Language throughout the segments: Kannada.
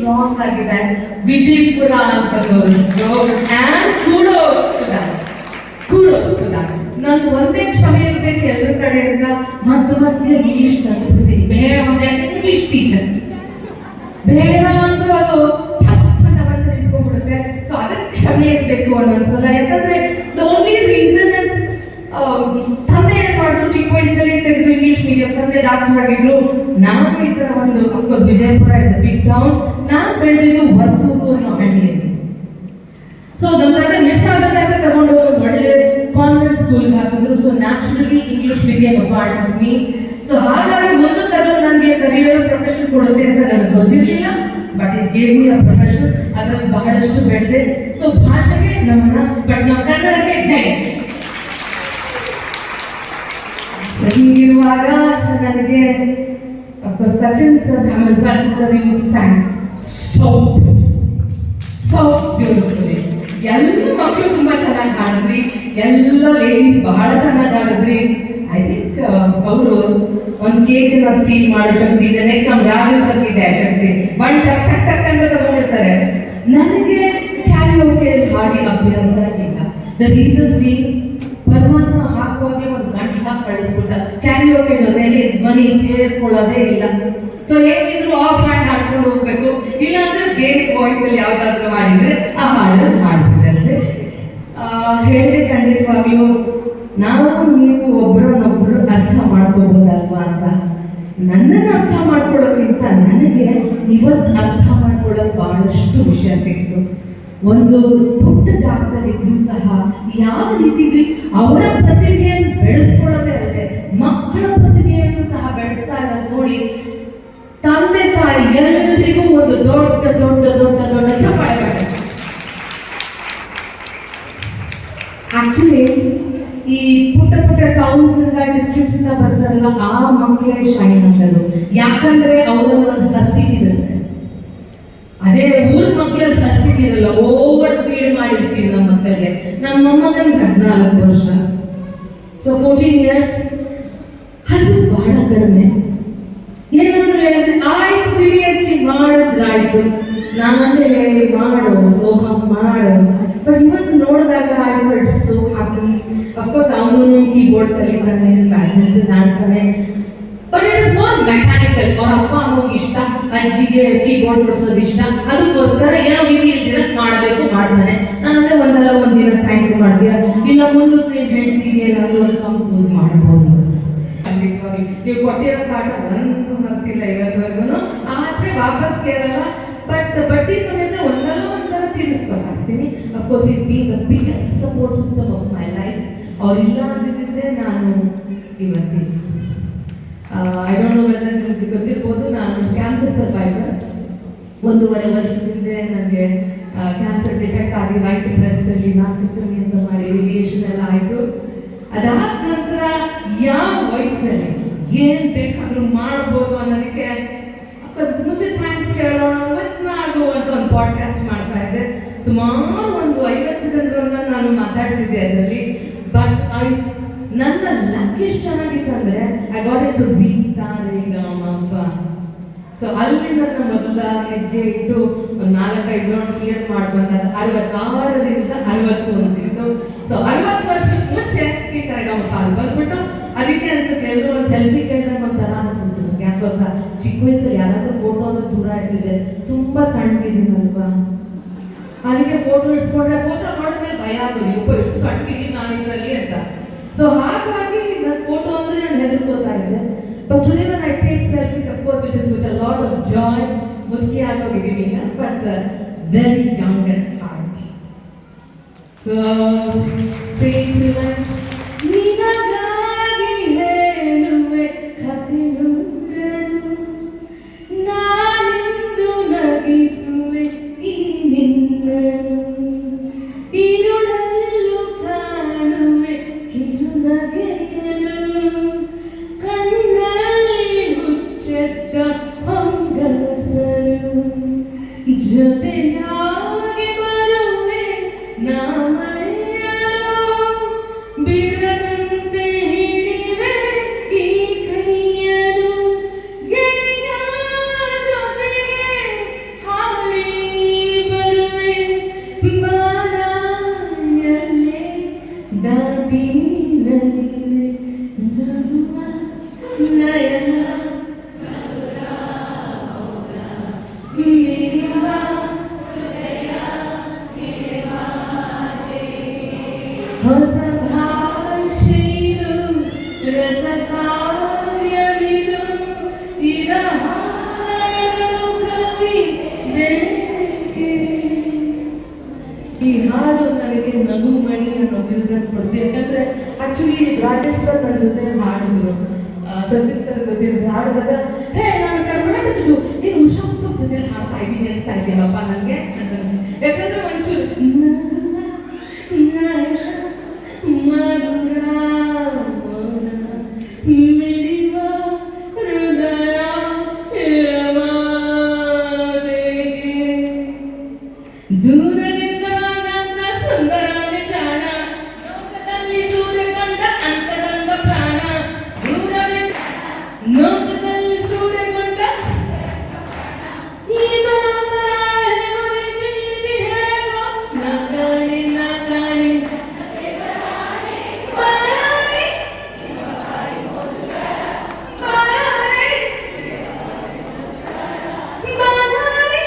ಸ್ಟ್ರಾಂಗ್ ಆಗಿದೆ. ವಿಜಯಪುರ ಅಂತ ತೋರಿಸ್ತು. And kudos to that. ನಂದು ಒಂದೇ ಕ್ಷಮೆ ಇರ್ಬೇಕು ಎಲ್ಲರ ಕಡೆಯಿಂದ. ಮಧ್ಯ ಇಂಗ್ಲಿಷ್ ತಂದ್ಬಿಡ್ತೀನಿ. ಬೇಡ ಇಂಗ್ಲಿಷ್ ಟೀಚರ್ ಬೇಡ ಅಂದ್ರೂ ಅದು ತಪ್ಪಂತ ಬಂದು ನಿಂತ್ಕೊಂಡ್ಬಿಡುತ್ತೆ. ಸೊ ಅದಕ್ಕೆ ಕ್ಷಮೆ ಇರಬೇಕು ಒಂದೊಂದ್ಸಲ. ಯಾಕಂದ್ರೆ ದ ಓನ್ಲಿ ರೀಸನ್ ಇಸ್ ತಂದೆ ಏನ್ ಮಾಡಿದ್ರು, ಚಿಕ್ಕ ವಯಸ್ಸಲ್ಲಿ ತೆಗೆದು ಇಂಗ್ಲಿಷ್ ಮೀಡಿಯಂ, ತಂದೆ ಡಾಕ್ಟರ್ ಆಗಿದ್ರು. ನಾನು ಈ ತರ ಒಂದು of course Vijayapura is a big town. ನಾನು ಬೆಳೆದಿದ್ದು ವರ್ತೂರು ಅನ್ನೋ ಹಳ್ಳಿಯಲ್ಲಿ. ಸೊ ನಮ್ಮನ್ನ ಮಿಸ್ ಆಗುತ್ತೆ ಅಂತ ತಗೊಂಡು ಒಳ್ಳೆ ಕಾನ್ವೆಂಟ್ ಸ್ಕೂಲ್ಗೆ ಹಾಕಿದ್ರು. So naturally English medium a part of me. So ಹಾಗಾಗಿ ಮುಂದಕ್ಕೆ ಅದು ನನಗೆ ಕರಿಯರ್ ಪ್ರೊಫೆಷನ್ ಕೊಡುತ್ತೆ ಅಂತ ನನಗೆ ಗೊತ್ತಿರಲಿಲ್ಲ. But it gave me a profession. ಅದರಲ್ಲಿ ಬಹಳಷ್ಟು ಬೆಳೆದೆ. ಸೊ ಭಾಷೆಗೆ ನಮನ, ಬಟ್ ನಾವು ಕನ್ನಡಕ್ಕೆ ಜೈ. ಹೀಗಿರುವಾಗ ನನಗೆ Sachin sir you sang so beautifully. ಎಲ್ಲ ಮಕ್ಕಳು ತುಂಬಾ ಚೆನ್ನಾಗಿ ಹಾಡಿದ್ರಿ, ಎಲ್ಲ ಲೇಡೀಸ್ ಬಹಳ ಚೆನ್ನಾಗಿ ಹಾಡಿದ್ರಿ. ಐ ಥಿಂಕ್ ಅವರು ಒಂದು ಕೇಕ್ನ ಸ್ಟೀಲ್ ಮಾಡೋ ಶಕ್ತಿ ಇದೆ. ನೆಕ್ಸ್ಟ್ ನಮ್ಮ ರಾಜ ಸರ್ಗೆ ಇದೆ ಆ ಶಕ್ತಿ. ಬಟ್ ಟಕ್ ಟಕ್ ಟಕ್ ಅಂತ ತಗೊಂಡಿರ್ತಾರೆ. ನನಗೆ ಕ್ಯಾರಿಯೋಕೆಯಲ್ಲಿ ಹಾಡಿ ಅಭ್ಯಾಸ ಇಲ್ಲ. ದ ರೀಸನ್ ಬೀಂಗ್, ಪರಮಾತ್ಮ ಹಾಕುವಾಗಲೇ ಒಂದು ಗಂಟಲ ಕಳಿಸ್ಬಿಟ್ಟ. ಕ್ಯಾರಿಯೋಕೆ ಜೊತೆಯಲ್ಲಿ ಧ್ವನಿ ಸೇರ್ಕೊಳ್ಳೋದೇ ಇಲ್ಲ. ಸೊ ಏನಿದ್ರು ಆಫ್ ಹ್ಯಾಂಡ್ ಹಾಡ್ಕೊಂಡು ಹೋಗ್ಬೇಕು, ಇಲ್ಲಾಂದ್ರೆ ಬೇಸ್ ವಾಯ್ಸ್ ಅಲ್ಲಿ ಯಾವ್ದಾದ್ರು ಮಾಡಿದ್ರೆ ಆ ಹಾಡನ್ನು ಹಾಡ್ಬೇಕಷ್ಟೇ. ಹೇಳಿದೆ ಖಂಡಿತವಾಗ್ಲೂ ನಾವು ನೀವು ಒಬ್ಬರನ್ನೊಬ್ರು ಅರ್ಥ ಮಾಡ್ಕೋಬೋದಲ್ವಾ ಅಂತ. ನನ್ನನ್ನು ಅರ್ಥ ಮಾಡ್ಕೊಳ್ಳೋಕ್ಕಿಂತ ನನಗೆ ಇವತ್ತು ಅರ್ಥ ಮಾಡ್ಕೊಳ್ಳೋಕೆ ಬಹಳಷ್ಟು ವಿಷಯ ಸಿಕ್ತು. ಒಂದು ಪುಟ್ಟ ಜಾಗದಲ್ಲಿದ್ರೂ ಸಹ ಯಾವ ರೀತಿಯಲ್ಲಿ ಅವರ ಪ್ರತಿಭೆಯನ್ನು ಬೆಳೆಸ್ಕೊಳ್ಳೋದೇ ಅಲ್ಲದೆ ಮಕ್ಕಳ ಪ್ರತಿಭೆಯನ್ನು ಸಹ ಬೆಳೆಸ್ತಾ ಇರೋದು ನೋಡಿ ತಂದೆ ತಾಯಿ ಎಲ್ಲರಿಗೂ ಒಂದು ದೊಡ್ಡ ದೊಡ್ಡ ದೊಡ್ಡ ದೊಡ್ಡ ಚಪ್ಪಾಳೆ. ಆಕ್ಚುಲಿ ಈ ಪುಟ್ಟ ಪುಟ್ಟ ಟೌನ್ಸ್ ಇಂದ ಡಿಸ್ಟ್ರಿಕ್ಟ್ಸ್ ಇಂದ ಬರ್ತಾರಲ್ಲ, ಆ ಮಕ್ಕಳೇ ಶೈನ್ ಆಗೋದು. ಯಾಕಂದ್ರೆ ಅವರಲ್ಲಿ ಒಂದು ಹಸಿವು ಇರುತ್ತೆ. ಅದೇ ಊರ್ ಮಕ್ಕಳಲ್ಲಿ ಹಸಿವು ಇರಲ್ಲ. ಓವರ್ ಫೀಡ್ ಮಾಡಿರ್ತೀವಿ ನಮ್ಮ ಮಕ್ಕಳಿಗೆ. ನನ್ನ ಮೊಮ್ಮಗನಿಗೆ 14 ವರ್ಷ. ಸೊ 14 years ಹಸಿವು ಬಹಳ ಕಡಿಮೆ. ಏನಾದ್ರು ಹೇಳಿದ್ರೆ ಆಯ್ತು ಬಿಡಿ ಹಚ್ಚಿ ಮಾಡಿದ್ರಾಯ್ತು. ನಾನಂದ್ರೆ ಹೇಳಿ ಮಾಡು ಸೋಹಂ ಮಾಡು. ಬಟ್ ಇವತ್ತು ನೋಡಿದಾಗ I felt so happy. Of course ಅವನು ಕೀಬೋರ್ಡ್ ಕಲಿತಾನೆ, ಬ್ಯಾಡ್ಮಿಂಟನ್ ಆಡ್ತಾನೆ. But it is not mechanical. ಅವ್ರ ಅಪ್ಪ ಅಮ್ಮಗೆ ಇಷ್ಟ, ಅಜ್ಜಿಗೆ ಕೀಬೋರ್ಡ್ ಬಿಡಿಸೋದು ಇಷ್ಟ, ಅದಕ್ಕೋಸ್ಕರ ಏನೋ ವಿಧಿ ಇಲ್ದಿರ ಮಾಡಬೇಕು, ಮಾಡ್ತಾನೆ. ನಾನಂದ್ರೆ ಒಂದಲ್ಲ ಒಂದಿನ ಥ್ಯಾಂಕ್ ಮಾಡ್ತೀಯ, ಇಲ್ಲ ಮುಂದಕ್ಕೆ ನೀನು ಹೇಳ್ತೀವಿ ಏನಾದರೂ ಕಂಪೋಸ್ ಮಾಡ್ಬೋದು. ಖಂಡಿತವಾಗಿ ನೀವು ಕೊಟ್ಟಿರೋ ಕಾಟ ಒಂದು ಬರ್ತಿಲ್ಲ ಇವತ್ತವರೆಗೂ. ಆದ್ರೆ ವಾಪಸ್ ಕೇಳಲ್ಲ. ಬಟ್ ಬಡ್ಡಿ ಸಮೇತ ಒಂದಲ್ಲ ಒಂಥರ ತೀರಿಸ್ಕೊತಾ ಇರ್ತೀನಿ. Of course is being the biggest support system of my life. ಅವ್ರಿಲ್ಲ ಅಂದಿದ್ರೆ ನಾನು ಇವತ್ತಿಲ್ಲ. ಐ ಡೋಂಟ್ ನೋ ವೆದರ್ ನಿಮಗೆ ಗೊತ್ತಿರ್ಬೋದು, ನಾನು ಕ್ಯಾನ್ಸರ್ ಸರ್ವೈವರ್. 1.5 ವರ್ಷದಿಂದ ನನಗೆ ಕ್ಯಾನ್ಸರ್ ಡಿಟೆಕ್ಟ್ ಆಗಿ ರೈಟ್ ಬ್ರೆಸ್ಟಲ್ಲಿ ಮಾಸ್ಟೆಕ್ಟಮಿ ಅಂತ ಮಾಡಿ ರೇಡಿಯೇಷನ್ ಎಲ್ಲ ಆಯಿತು. ಅದಾದ ನಂತರ ಯಾವ ವಯಸ್ಸಲ್ಲಿ ಏನು ಬೇಕಾದರೂ ಮಾಡ್ಬೋದು ಅನ್ನೋದಕ್ಕೆ ಅದಕ್ಕೆ ಮುಂಚೆ ಥ್ಯಾಂಕ್ಸ್ ಹೇಳೋಣ ಮತ್ತು ಅಂತ ಒಂದು ಪಾಡ್ಕಾಸ್ಟ್ ಮಾಡ್ತಾ ಇದ್ದೆ. ಸುಮಾರು ಒಂದು 50 ಜನರನ್ನ ನಾನು ಮಾತಾಡಿಸಿದ್ದೆ ಅದರಲ್ಲಿ. ಬಟ್ ನನ್ನ ಲಕ್ ಎಷ್ಟು ಚೆನ್ನಾಗಿತ್ತು ಅಂದರೆ I got it to Zee Sa Re Ga Ma Pa. So ಅಲ್ಲಿ ನನ್ನ ಮೊದಲ ಹೆಜ್ಜೆ ಇಟ್ಟು ಒಂದು 4-5 ರೌಂಡ್ ಕ್ಲಿಯರ್ ಮಾಡಿ ಬಂದಾಗ 66ರಿಂದ 60 ಅಂತಿತ್ತು. ಸೊ 60 ವರ್ಷದ ಮುಂಚೆ ಸಾರೇಗಾಮಪ ಅಲ್ಲಿ ಬಂದ್ಬಿಟ್ಟು ಅದಕ್ಕೆ ಅನ್ಸುತ್ತೆ ಎಲ್ಲರೂ ಒಂದು ಸೆಲ್ಫಿ ಕೇಳಿದಾಗ ಒಂಥರ ಅನ್ಸುತ್ತೆ. ಯಾಕೆ ಗೊತ್ತಾ, ಚಿಕ್ಕ ವಯಸ್ಸಲ್ಲಿ ಯಾರಾದ್ರೂ ಫೋಟೋ ಅಂದ್ರೆ ದೂರ ಇಟ್ಟಿದೆ, ತುಂಬಾ ಸಣ್ಣಗಿದ್ದೀನಲ್ವಾ, ಅದಕ್ಕೆ ಫೋಟೋ ಇಡ್ಸ್ಕೊಂಡ್ರೆ ಫೋಟೋ ನೋಡಿದ್ಮೇಲೆ ಭಯ ಆಗೋದು, ಎಷ್ಟು ಸಣ್ಣಗಿದ್ದೀನಿ ನಾನು ಇದರಲ್ಲಿ ಅಂತ. ಸೊ ಹಾಗಾಗಿ ನನ್ನ ಫೋಟೋ ಅಂದ್ರೆ ನಾನು ಹೆದರ್ಕೋತಾ ಇದ್ದೆ. But today when I take selfies, of course it is with a lot of joy. ಮುದುಕಿ ಆಗೋಗಿದ್ದೀನಿ ಈಗ, but very young at heart. So say to us, ನಿನಗಾಗಿ ಹೇಳುವೆ ಕಥೆಯೊಂದನ್ನು, ನಾನಿಂದು ನಗಿಸುವೆ ಈ ನಿನ್ನನ್ನು, ಇರುಳಲ್ಲೂ ಕಾಣುವೆ ಕಿರುನಗೆಯನು, ಕಣ್ಣಲ್ಲಿ ಹುಚ್ಚೆದ್ದ ಹೊಂಗನಸನು, ಜೊತೆಯಾಗಿ ಬರುವೆ ನಾ ಬಿಡದಂತೆ ಹಿಡಿವೆ ಈ ಕೈಯನು, ಗೆಳೆಯ ಜೊತೆಗೆ ಹಾರ ಮಿಡಿವ ಹೊಸ ಭಾಷೆಯಿದು ರಸ ಕಾರ್ಯವಿದು ಇದ ಹಾಡಲು ಕವಿ ಬೇಕೆ. ಈ ಹಾಡು ನನಗೆ ನಗು ಮಣಿ ಅನ್ನೋ ಬಿರುದನ್ನು ಕೊಡ್ತೀವಿ. ಯಾಕಂದ್ರೆ ಆಕ್ಚುಲಿ ರಾಜೇಶ್ ಸರ್ ನನ್ನ ಜೊತೆ ಹಾಡಿದ್ರು, ಸಚಿನ್ ಸರ್ ಗೊತ್ತಿರೋದು ಹಾಡಿದಾಗ, ಹೇ ನಾನು ಕರ್ನಾಟಕದ್ದು ನೀನು ಉಷಾ ಉತ್ಸವ ಜೊತೆ ಹಾಡ್ತಾ ಇದ್ದೀನಿ ಅನ್ಸ್ತಾ ಇದೆಯಲ್ಲಪ್ಪ ನನಗೆ ಅಂತ. ಯಾಕಂದ್ರೆ ಒಂಚೂರು ಮಿಡಿವ ಹೃದಯ ದೂರದಿಂದ ಬಂದ ಸುಂದರಾನ ಚಾಣ, ಲೋಕದಲ್ಲಿ ಸೂರ್ಯ ಕಂಡ ಅಂತರಂಗ ಪ್ರಾಣ. ದೂರದಿಂದ ಲೋಕದಲ್ಲಿ ಸೂರ್ಯ ಕಂಡ ಈಗ ನಮ್ಮ ಹೇಗೋ ರೀತಿ ನೀತಿ ಹೇಗೋ ನಕಾಣಿ ನಕಾಣಿ ಬರಾರಿ ಬರಾರಿ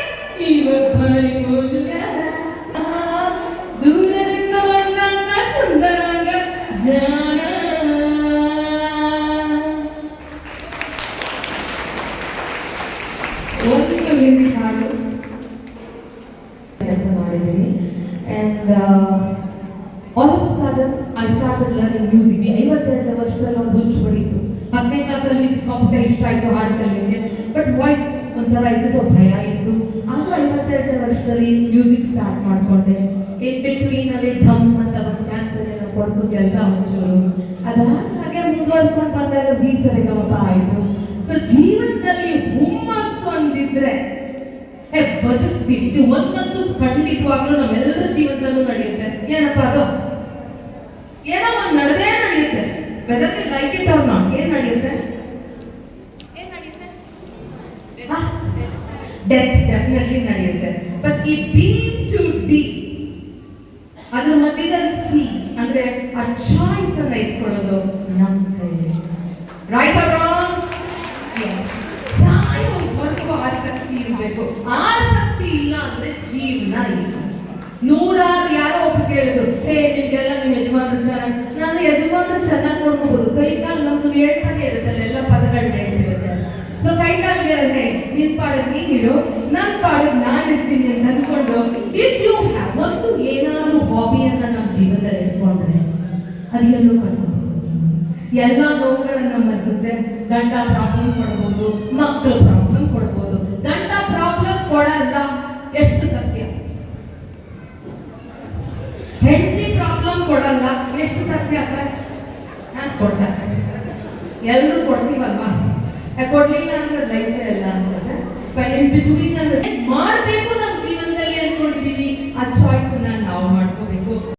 ಇವ ಭಾರಿ ಮೋಜುಗಾರ. ದೂರದಿಂದ ಬಂದಂತ ಸುಂದರಾಂಗ ಜಾಣ. ಒಂದು ಹಿಂದಿ ಹಾಡು ಕೆಲಸ ಮಾಡಿದ್ದೀನಿ. And all of a sudden I started learning music. 52 ವರ್ಷದಲ್ಲಿ ಒಂದು ಹುಚ್ಚು ಹೊಡೀತು. 10ನೇ ಕ್ಲಾಸಲ್ಲಿ ಕಾಂಪಿಟೇಷನ್ ಇಷ್ಟ ಆಯಿತು ಹಾಡು ಕಲಿಯೋಕ್ಕೆ. ಬಟ್ ವಾಯ್ಸ್ ಒಂಥರ ಇತ್ತು, ಸ್ವಲ್ಪ ಭಯ ಇತ್ತು. ಆಗ 52 ವರ್ಷದಲ್ಲಿ ಮ್ಯೂಸಿಕ್ ಸ್ಟಾರ್ಟ್ ಮಾಡಿಕೊಂಡೆ. ಇನ್ ಬಿಟ್ವೀನ್ ಅಲ್ಲಿ ಧಮ್ ಅಂತ ಒಂದು ಕ್ಯಾನ್ಸರ್ ಏನೋ ಕೊಡ್ತು ಕೆಲಸ ಒಂಚೂರು. ಅದಾದ ಹಾಗೆ ಮುಂದುವರ್ಕೊಂಡು ಬಂದಾಗ ಜೀ ಸರಿಗಮಪ ಆಯಿತು. ಸೊ ಜೀವನದಲ್ಲಿ ಹುಮ್ಮಸ್ಸು ಅಂದಿದ್ರೆ ಬದುಕ್ತೀವಿ. ಒಂದಂತೂ ಖಂಡಿತವಾಗ್ಲೂ ನಮ್ಮೆಲ್ಲರ ಜೀವನದಲ್ಲೂ ನಡೆಯುತ್ತೆ. ಏನಪ್ಪ ಅದು? ಏನೋ ಒಂದು ನಡೆದೇ ನಡೆಯುತ್ತೆ. Weather we like it or not, ಏನ್ ನಡೆಯುತ್ತೆ? ಡೆತ್ ಡೆಫಿನೆಟ್ಲಿ ನಡೆಯುತ್ತೆ. ಬಟ್ ಈ ಬಿ ಟು ಡಿ ಅದ್ರ ಮಧ್ಯದಲ್ಲಿ ಸಿ ಅಂದ್ರೆ ಆ ಚಾಯ್ಸ್ ಅನ್ನ ಇಟ್ಕೊಳ್ಳೋದು ನಮ್ಮ ಕೈಯಲ್ಲಿ. Right or wrong? ಸಾಯೋವರೆಗೂ ಆಸಕ್ತಿ ಇರಬೇಕು. ಆಸಕ್ತಿ ಇಲ್ಲ ಅಂದ್ರೆ ಜೀವನ ಇಲ್ಲ. ನೂರಾರು ಯಾರೋ ಒಬ್ರು ಕೇಳಿದ್ರು, ಹೇ ನಿಮ್ಗೆಲ್ಲ ನಿಮ್ ಯಜಮಾನ್ರು ಚೆನ್ನಾಗಿ. ನಾನು ಯಜಮಾನ್ರು ಚೆನ್ನಾಗಿ ನೋಡ್ಕೋಬಹುದು, ಕೈ ಕಾಲು ನಮ್ದು ಹೇಳ್ತಾನೆ ಇರುತ್ತಲ್ಲ, ಎಲ್ಲ ಪದಗಳನ್ನ ಹೇಳ್ತಿರುತ್ತೆ. ಸೊ ಕೈ ಕಾಲಿಗೆ ಹೇಳಿದ್ರೆ ನಿನ್ ಪಾಡಕ್ ನೀನಿರು, ನನ್ ಪಾಡಕ್ ನಾನು ಇರ್ತೀನಿ ಅಂತ ಅನ್ಕೊಂಡು ಇಫ್ ಯು ಹ್ಯಾವ್ ಒಂದು ಏನಾದ್ರೂ ಹಾಬಿಯನ್ನ ನಮ್ಮ ಜೀವನದಲ್ಲಿ ಇಟ್ಕೊಂಡ್ರೆ ಅದು ಎಲ್ಲೂ ಕರ್ಕೊಂಡು ಎಲ್ಲ ನೋವುಗಳನ್ನ ಮರೆಸುತ್ತೆ. ಗಂಡ ಪ್ರಾಬ್ಲಮ್ ಕೊಡ್ಬೋದು, ಮಕ್ಕಳು ಪ್ರಾಬ್ಲಮ್ ಕೊಡ್ಬೋದು. ಗಂಡ ಪ್ರಾಬ್ಲಮ್ ಕೊಡಲ್ಲ, ಎಷ್ಟು ಸತ್ಯ. ಹೆಂಡತಿ ಪ್ರಾಬ್ಲಮ್ ಕೊಡಲ್ಲ, ಎಷ್ಟು ಸತ್ಯ ಸರ್? ಕೊಡ್ತಾರೆ, ಎಲ್ಲರೂ ಕೊಡ್ತೀವಲ್ವಾ. ಕೊಡ್ಲಿಲ್ಲ ಅಂದ್ರೆ ಲೈಫೇ ಎಲ್ಲ ಅನ್ಸುತ್ತೆ. ಬಟ್ ಇನ್ ಬಿಟ್ವೀನ್ ಅಂದ್ರೆ